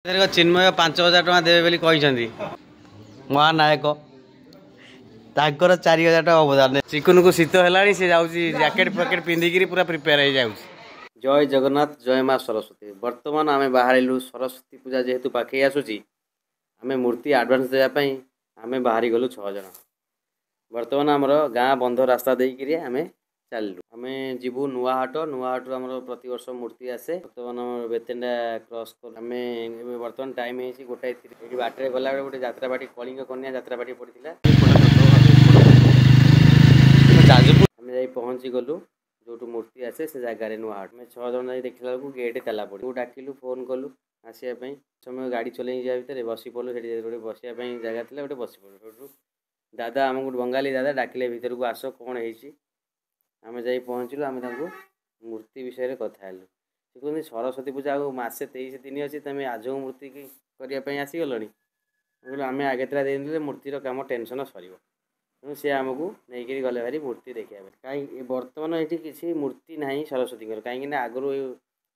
चिन्मय 5,000 टका देवे बोली कहते महानायक ताकर 4,000 टका अवदान चिकुन को शीत है सी जाऊँगी जैकेट फैकेट पिंधिकी पूरा प्रिपेयर हो जाऊँ। जय जगन्नाथ जय माँ सरस्वती। बर्तमान आम बाहर सरस्वती पूजा जेहेतु पाखे आसूची आम मूर्ति आडभांस देवाई आम बाहरी गलु 6 जन। बर्तमान आमर गाँ बंध रास्ता देकर आम चलू आम जीवु नुआहाट नुआहाट आम प्रति वर्ष मूर्ति आसे। बर्तमान बेतेंडा क्रॉस कर आम बर्तमान टाइम है गोटाए ये बाटे गला गोटे जात्रापाटी कलिंग कन्या जात्रापाटी पड़ता आम जा पहुँची गलु जो मूर्ति आसे से जगार नुआहाट में 6 जन जाए देखला गेट ताला पड़ी डाकिलु फोन कलु आसवाई समय गाड़ी चलई जा भितर बस पड़ू से बसापी जगह थी गोटे बस पड़ू दादा आमको बंगाली दादा डाकिले भीतर को आस कौन है आम जा पहुँचलु आम मूर्ति विषय कथा हेलु से कहते सरस्वती पूजा आगे मासे 23 दिन अच्छी तुम आज मूर्ति करने आसीगल आम आगे दे मूर्तिर कम टेंशन सर तेणु सी आमको नहीं गले भारी मूर्ति देखा कहीं बर्तमान ये किसी मूर्ति ना सरस्वती कहीं आगु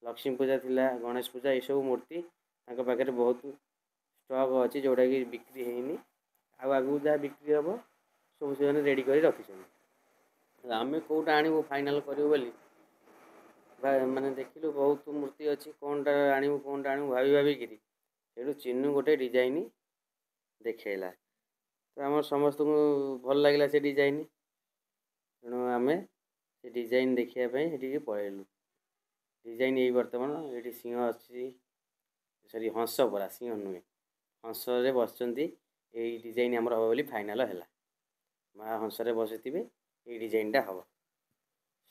लक्ष्मी पूजा थिला गणेश पूजा ये सब मूर्ति पाखे बहुत स्टॉक अच्छी जोटा कि बिक्री होनी आगू जहाँ बिक्री हम सब से रेडी कर रखी आम कौटा आणु फाइनाल करूँ बोली माने देखिलु बहुत मूर्ति अच्छी कौनटा आणु कौनटा आणु भाभी भाविकी से चिन्नू गोटे डिजाइन देखला तो आम समस्त को भल लगे से डिजाइन तेणु आम से डिजाइन देखापी पलू डिजाइन यही बर्तमान ये सिंह अच्छी सरी हंस परा सिंह नुहे हंस बस यही डिजाइन आमर हम बोली फाइनाल है माँ हंस बसि ये डिजाइनटा हम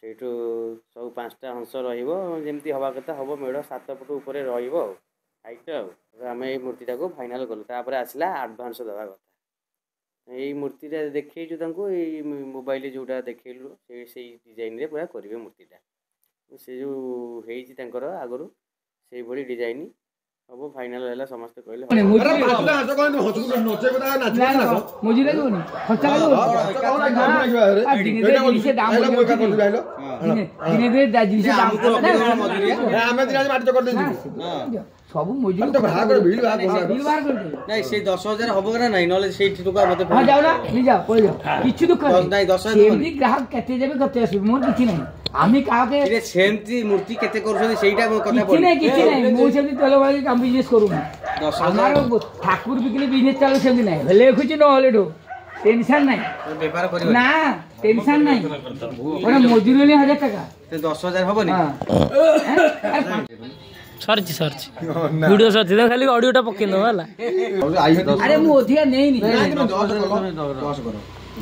से सब 5टा हंस रमती हवा कथा हम मेढ़ 7 फुट उपर हाइट आम ये मूर्तिटा को फाइनाल कलु तापर आसला आडभांस दवा कथा यही मूर्ति देखु मोबाइल जोटा देखलु से डिजाइन पूरा करेंगे मूर्तिटा से जो होकर आगु से भाई डिजाइन हम फाइनाल है समस्त कहले सब मजूरी तो भाग कर बिल भाग नहीं से 10,000 हबो ना नहीं नले से टुका मते हां जाओ ना ले जाओ कोई जाओ किछु दुख नहीं 10,000 सेमती ग्राहक केते जेबे कते आसी मोर किछि नहीं आमी का के रे सेमती मूर्ति केते करछन सेईटा कथा पड़ किछि नहीं मो सेमती तले वाली काम बिजनेस करू 10,000 ठाकुर बिकले बिजनेस चालू सेमती नहीं भेले खुची न होले दो टेंशन नहीं व्यापार करियो ना टेंशन नहीं ओना मजूरी ले 1000 टका ते 10,000 हबो नहीं सर्च वीडियो सर्च दे खाली ऑडियोटा पके दो वाला अरे मु ओधिया नहीं 10 करो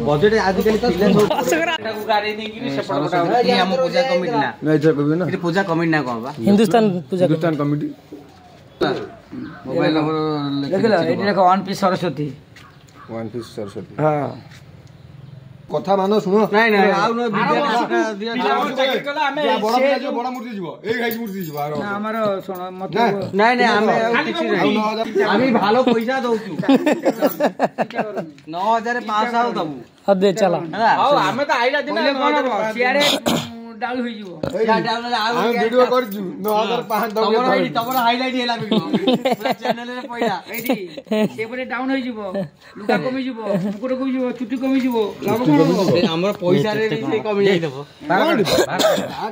बजट आज कल पिले को गाड़ी नहीं कि सेपट पटा ये हम पूजा कमिटी ना नहीं जे कहबे ना ये पूजा कमिटी ना कहबा हिंदुस्तान कमिटी मोबाइल नंबर देखला एटी देखो वन पीस सरस्वती हां कथा मानो सुनो नहीं नहीं आउ न वीडियो बड़ा मूर्ति जीवो ए गाइस मूर्ति जीवो ना हमरो सुनो मतलब नहीं नहीं हमें किछि नहीं आमी भालो पैसा दउछु 9,500 आउ दबु दे चला हां हमें तो आइला दिन सियारे डाल होई जीवो या डाल हम वीडियो कर जु 9,500 दबु तमरो हाइलाइट हेला वीडियो पूरा चैनल रे पइला एठी सेपरे डाउन होई जीवो लुका कमी जीवो मुकुट कमी जीवो चुटी कमी जीवो लाभ कोन हमर पैसा रे से कमी जाई देबो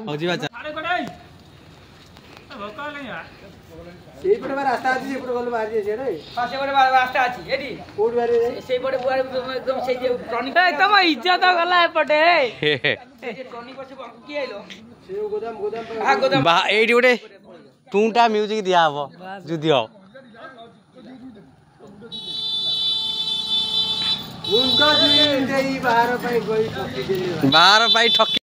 हो जीवा अरे कोडे भोका ले यार सेई पटे रास्ता अछि सेपटे गलो बाहर जे रे हां सेपटे रास्ता अछि एठी कोड बारे सेई पटे बुआर एकदम सेई जे टॉनिक एकदम इज्जत गला एपटे टॉनिक पर से की आइलो से गोदाम हां गोदाम बा एडी गोटे टूटा म्यूजिक दिया हबो जुदी हो उनका जी देई बाहर पाई गई ठकी बाहर पाई ठकी